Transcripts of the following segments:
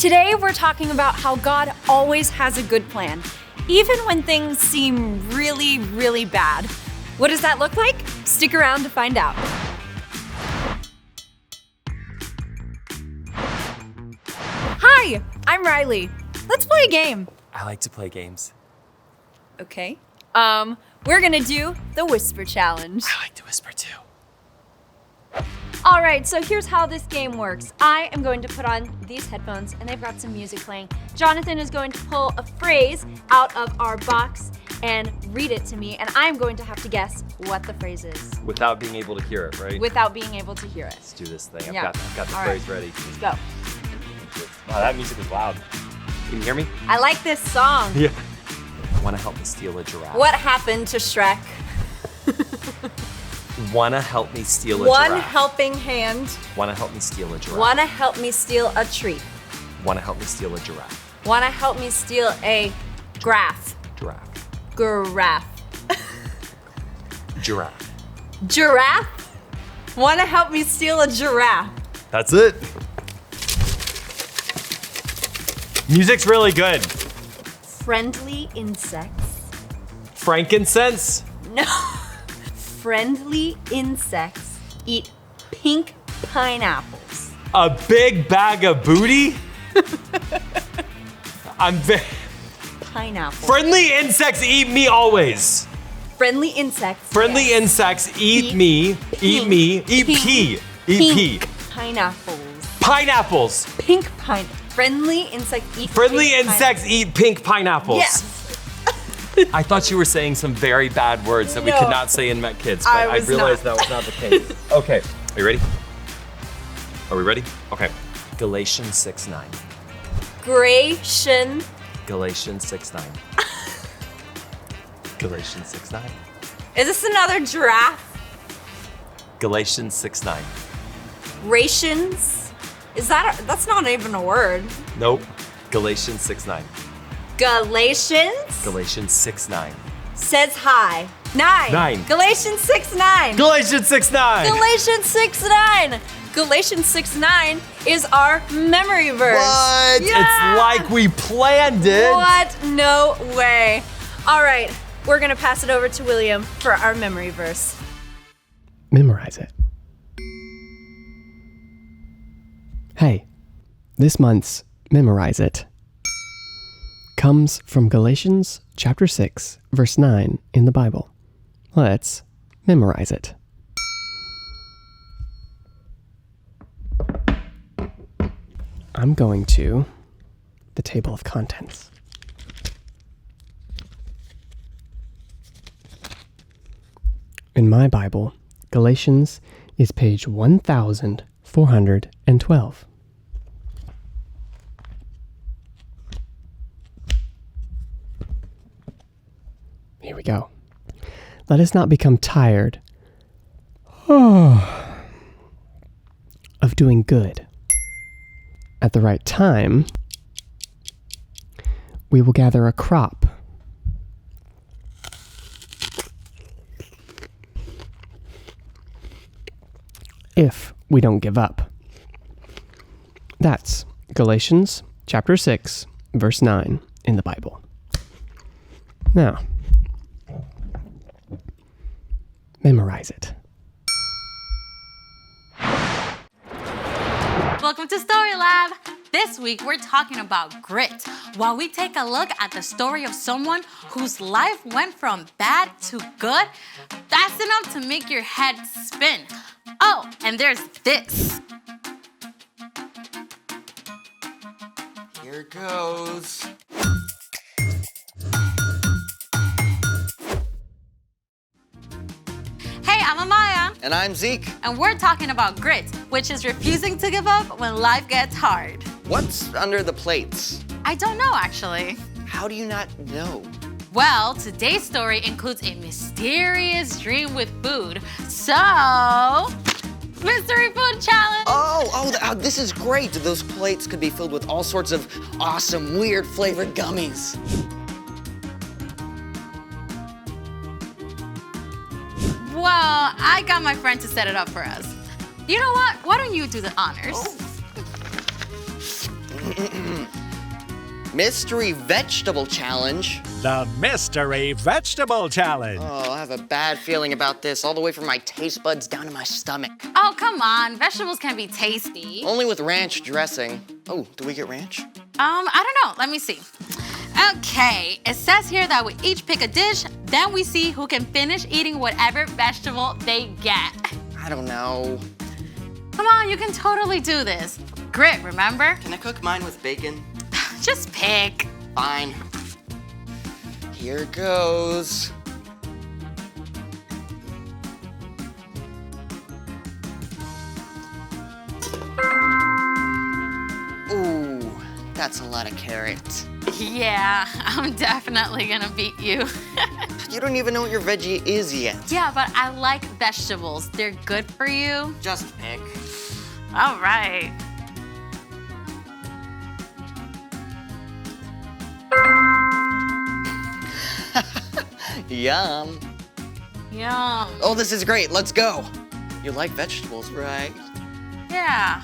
Today we're talking about how God always has a good plan, even when things seem really, really bad. What does that look like? Stick around to find out. Hi, I'm Riley. Let's play a game. I like to play games. Okay. We're gonna do the Whisper Challenge. I like to whisper too. All right, so here's how this game works. I am going to put on these headphones and they've got some music playing. Jonathan is going to pull a phrase out of our box and read it to me, and I'm going to have to guess what the phrase is. Without being able to hear it, right? Without being able to hear it. Let's do this thing. Yeah. I've got the All phrase right. ready. Let's go. Wow, that music is loud. Can you hear me? I like this song. Yeah. Wanna help me steal a giraffe? What happened to Shrek? Wanna help me steal a One giraffe? helping hand. Wanna help me steal a giraffe? Wanna help me steal a treat. Wanna help me steal a giraffe? Wanna help me steal a graph. Giraffe. Giraffe. Giraffe. Giraffe? Wanna help me steal a giraffe? That's it. Music's really good. Friendly insects? Frankincense? No. Friendly insects eat pink pineapples. A big bag of booty? Pineapple. Friendly insects eat me always. Friendly insects. Friendly yes. insects eat Eat me, pink. eat Pink. pea, eat pea. Pink pineapples. Pineapples. Pink pine. Friendly insects eat Friendly pink insects eat pink pineapples. Yes. I thought you were saying some very bad words that we No. could not say in MecKidz, but I I was realized not. that was not the case. Okay, are you ready? Are we ready? Okay. Galatians 6:9. Gration. Galatians 6:9. Galatians 6:9. Is this another giraffe? Galatians 6:9. Rations. Is that that's not even a word. Nope. Galatians 6:9. Galatians Galatians 6:9. says hi. 9. 9. Galatians 6:9. Galatians 6:9. Galatians 6:9. Galatians 6:9 is our memory verse. What? Yeah! It's like we planned it. What? No way. All right, we're gonna pass it over to William for our memory verse. Memorize it. Hey, this month's Memorize It comes from Galatians chapter 6, verse 9 in the Bible. Let's memorize it. I'm going to the table of contents. In my Bible, Galatians is page 1412. Here we go. Let us not become tired of doing good. At the right time, we will gather a crop. If we don't give up. That's Galatians chapter 6, verse 9 in the Bible. Now, memorize it. Welcome to Story Lab. This week we're talking about grit, while we take a look at the story of someone whose life went from bad to good, fast enough to make your head spin. Oh, and there's this. Here goes. Hey, I'm Amaya, And I'm Zeke. and we're talking about grit, which is refusing to give up when life gets hard. What's under the plates? I don't know, actually. How do you not know? Well, today's story includes a mysterious dream with food. So, mystery food challenge. Oh, this is great. Those plates could be filled with all sorts of awesome, weird flavored gummies. Well, I got my friend to set it up for us. You know what? Why don't you do the honors? Mystery Vegetable Challenge. The Mystery Vegetable Challenge. Oh, I have a bad feeling about this, all the way from my taste buds down to my stomach. Oh, come on. Vegetables can be tasty. Only with ranch dressing. Oh, do we get ranch? I don't know. Let me see. Okay, it says here that we each pick a dish, then we see who can finish eating whatever vegetable they get. I don't know. Come on, you can totally do this. Grit, remember? Can I cook mine with bacon? Just pick. Fine. Here goes. Ooh, that's a lot of carrots. Yeah, I'm definitely gonna beat you. You don't even know what your veggie is yet. Yeah, but I like vegetables. They're good for you. Just pick. All right. Yum. Yum. Oh, this is great. Let's go. You like vegetables, right? Yeah.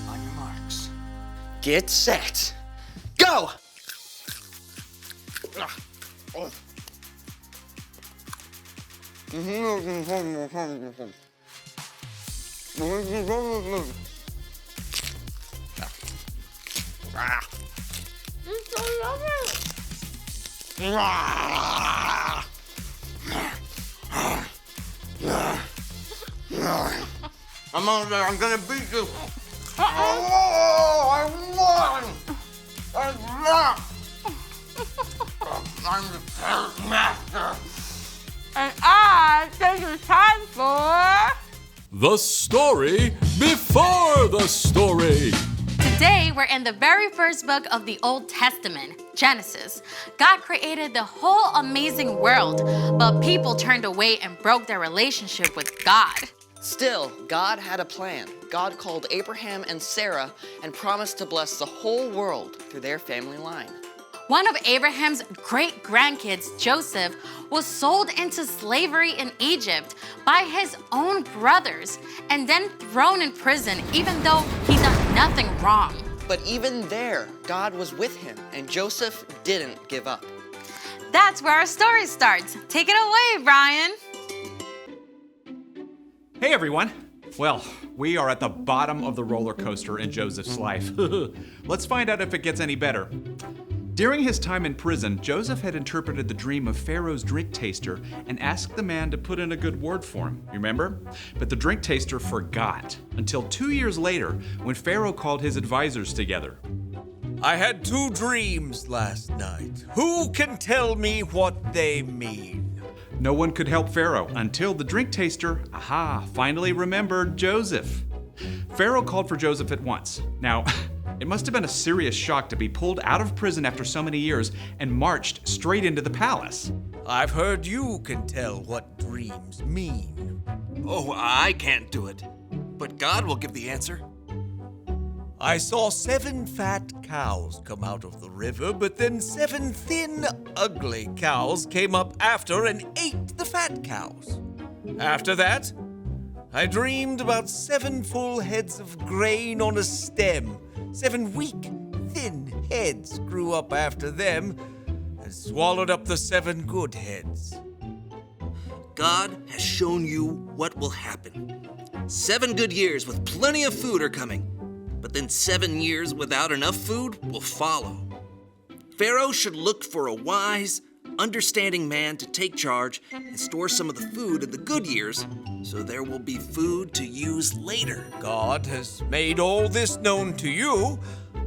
On your marks. Get set. Go! I'm gonna beat you. Oh, I won! I'm the carrot master. And I think it's time for... The story before the story. Today, we're in the very first book of the Old Testament, Genesis. God created the whole amazing world, but people turned away and broke their relationship with God. Still, God had a plan. God called Abraham and Sarah and promised to bless the whole world through their family line. One of Abraham's great-grandkids, Joseph, was sold into slavery in Egypt by his own brothers and then thrown in prison even though he done nothing wrong. But even there, God was with him, and Joseph didn't give up. That's where our story starts. Take it away, Brian. Hey everyone! Well, we are at the bottom of the roller coaster in Joseph's life. Let's find out if it gets any better. During his time in prison, Joseph had interpreted the dream of Pharaoh's drink taster and asked the man to put in a good word for him, you remember? But the drink taster forgot until 2 years later when Pharaoh called his advisors together. I had 2 dreams last night. Who can tell me what they mean? No one could help Pharaoh until the drink taster, finally remembered Joseph. Pharaoh called for Joseph at once. Now, it must have been a serious shock to be pulled out of prison after so many years and marched straight into the palace. I've heard you can tell what dreams mean. Oh, I can't do it. But God will give the answer. I saw 7 fat cows come out of the river, but then 7 thin, ugly cows came up after and ate the fat cows. After that, I dreamed about 7 full heads of grain on a stem. 7 weak, thin heads grew up after them and swallowed up the 7 good heads. God has shown you what will happen. 7 good years with plenty of food are coming, but then 7 years without enough food will follow. Pharaoh should look for a wise, understanding man to take charge and store some of the food in the good years so there will be food to use later. God has made all this known to you.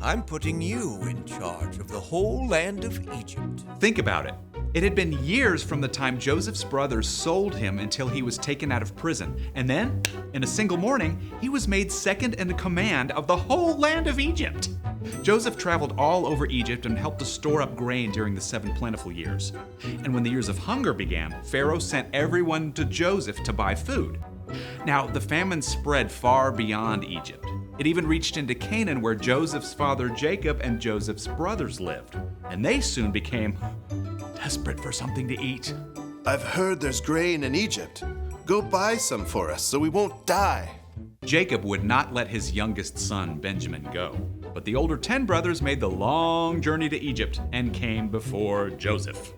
I'm putting you in charge of the whole land of Egypt. Think about it. It had been years from the time Joseph's brothers sold him until he was taken out of prison. And then, in a single morning, he was made second in command of the whole land of Egypt. Joseph traveled all over Egypt and helped to store up grain during the 7 plentiful years. And when the years of hunger began, Pharaoh sent everyone to Joseph to buy food. Now, the famine spread far beyond Egypt. It even reached into Canaan, where Joseph's father Jacob and Joseph's brothers lived. And they soon became desperate for something to eat. I've heard there's grain in Egypt. Go buy some for us so we won't die. Jacob would not let his youngest son, Benjamin, go. But the older 10 brothers made the long journey to Egypt and came before Joseph.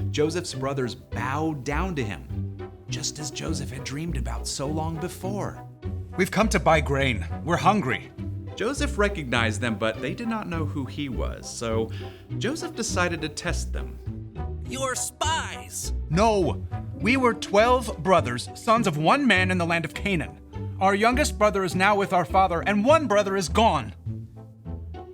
Joseph's brothers bowed down to him, just as Joseph had dreamed about so long before. We've come to buy grain. We're hungry. Joseph recognized them, but they did not know who he was, so Joseph decided to test them. You're spies! No, we were 12 brothers, sons of one man in the land of Canaan. Our youngest brother is now with our father, and one brother is gone.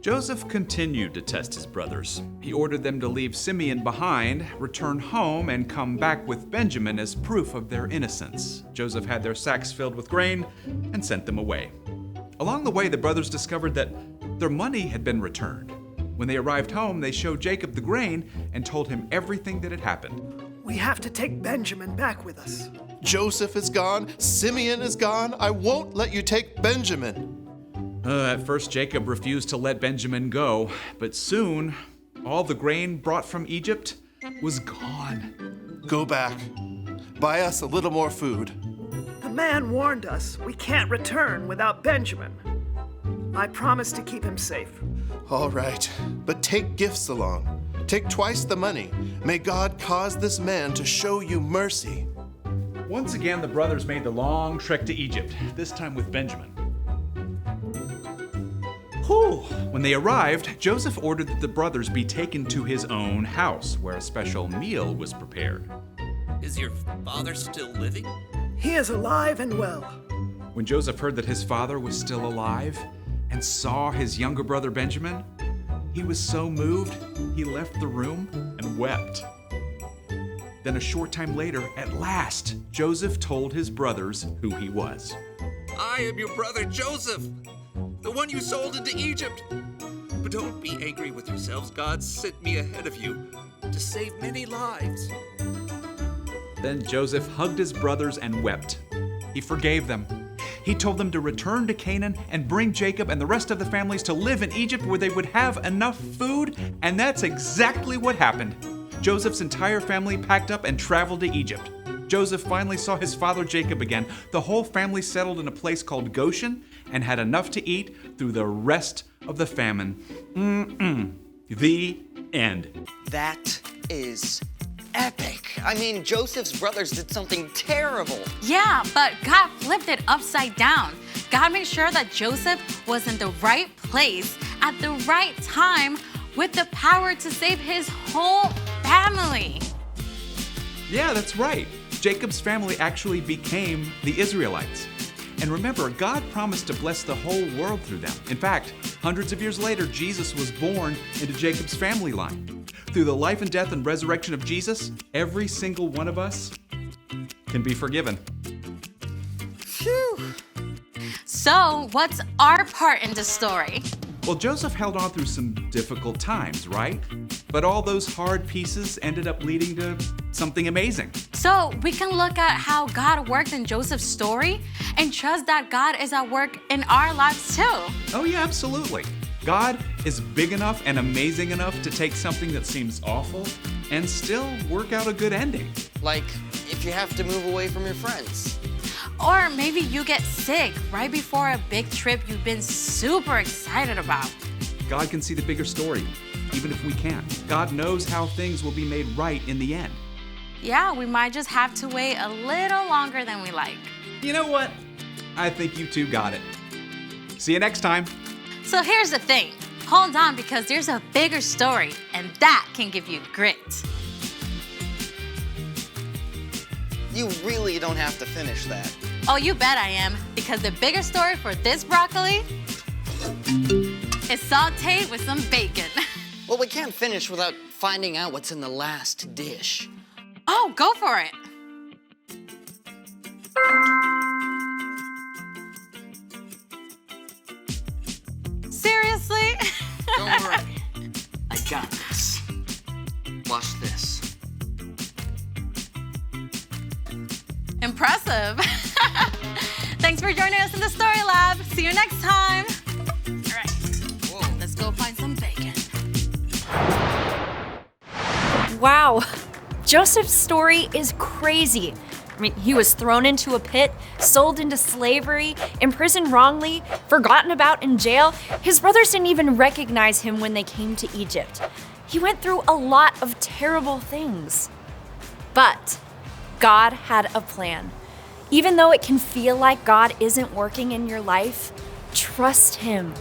Joseph continued to test his brothers. He ordered them to leave Simeon behind, return home, and come back with Benjamin as proof of their innocence. Joseph had their sacks filled with grain and sent them away. Along the way, the brothers discovered that their money had been returned. When they arrived home, they showed Jacob the grain and told him everything that had happened. We have to take Benjamin back with us. Joseph is gone. Simeon is gone. I won't let you take Benjamin. At first, Jacob refused to let Benjamin go, but soon, all the grain brought from Egypt was gone. Go back. Buy us a little more food. The man warned us we can't return without Benjamin. I promise to keep him safe. All right, but take gifts along. Take twice the money. May God cause this man to show you mercy. Once again, the brothers made the long trek to Egypt, this time with Benjamin. When they arrived, Joseph ordered that the brothers be taken to his own house, where a special meal was prepared. Is your father still living? He is alive and well. When Joseph heard that his father was still alive and saw his younger brother Benjamin, he was so moved, he left the room and wept. Then a short time later, at last, Joseph told his brothers who he was. I am your brother Joseph, the one you sold into Egypt. But don't be angry with yourselves. God sent me ahead of you to save many lives. Then Joseph hugged his brothers and wept. He forgave them. He told them to return to Canaan and bring Jacob and the rest of the families to live in Egypt where they would have enough food, and that's exactly what happened. Joseph's entire family packed up and traveled to Egypt. Joseph finally saw his father Jacob again. The whole family settled in a place called Goshen and had enough to eat through the rest of the famine. The end. That is epic. I mean, Joseph's brothers did something terrible. Yeah, but God flipped it upside down. God made sure that Joseph was in the right place at the right time with the power to save his whole family. Yeah, that's right. Jacob's family actually became the Israelites. And remember, God promised to bless the whole world through them. In fact, hundreds of years later, Jesus was born into Jacob's family line. Through the life and death and resurrection of Jesus, every single one of us can be forgiven. Phew. So, what's our part in the story? Well, Joseph held on through some difficult times, right? But all those hard pieces ended up leading to something amazing. So we can look at how God worked in Joseph's story and trust that God is at work in our lives too. Oh yeah, absolutely. God is big enough and amazing enough to take something that seems awful and still work out a good ending. Like if you have to move away from your friends. Or maybe you get sick right before a big trip you've been super excited about. God can see the bigger story, even if we can't. God knows how things will be made right in the end. Yeah, we might just have to wait a little longer than we like. You know what? I think you two got it. See you next time. So here's the thing. Hold on, because there's a bigger story, and that can give you grit. You really don't have to finish that. Oh, you bet I am, because the bigger story for this broccoli is sauteed with some bacon. Well, we can't finish without finding out what's in the last dish. Oh, go for it. Seriously? Don't worry. I got this. Watch this. Impressive. Thanks for joining us in the Story Lab. See you next time. All right, whoa, let's go find some bacon. Wow, Joseph's story is crazy. I mean, he was thrown into a pit, sold into slavery, imprisoned wrongly, forgotten about in jail. His brothers didn't even recognize him when they came to Egypt. He went through a lot of terrible things. But God had a plan. Even though it can feel like God isn't working in your life, trust Him.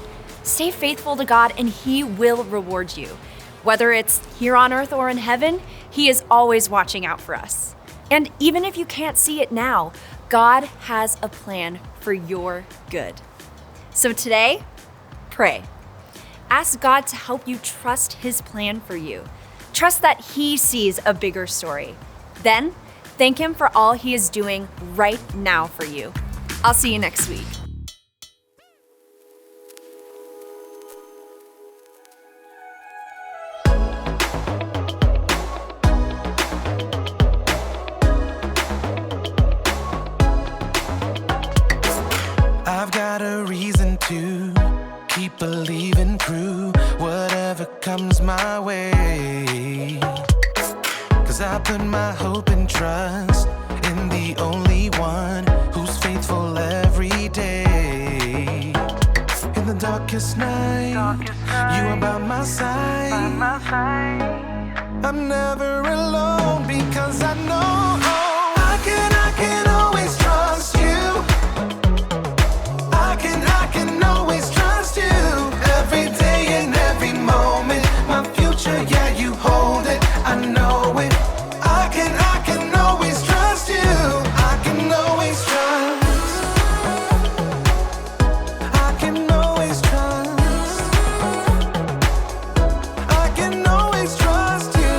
Stay faithful to God and He will reward you. Whether it's here on earth or in heaven, He is always watching out for us. And even if you can't see it now, God has a plan for your good. So today, pray. Ask God to help you trust His plan for you. Trust that He sees a bigger story. Then, thank Him for all He is doing right now for you. I'll see you next week. I've got a reason to keep believing through whatever comes my way. 'Cause I put my hope and trust in the only one who's faithful every day. In the darkest night, you are by my side. I'm never alone because I know I can always trust you. I can always trust you. Every day and every moment, my future, yeah, you hold it. I know it. I can always trust you. I can always trust. I can always trust. I can always trust you.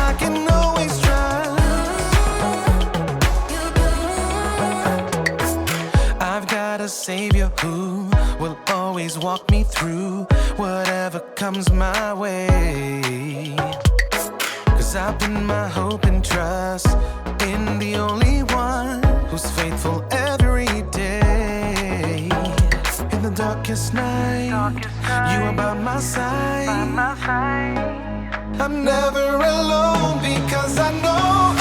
I can always trust. I've got a Savior who will always walk me through whatever comes my way. 'Cause I put my hope and trust in the only one who's faithful every day. In the darkest night, you are by my side. I'm never alone because I know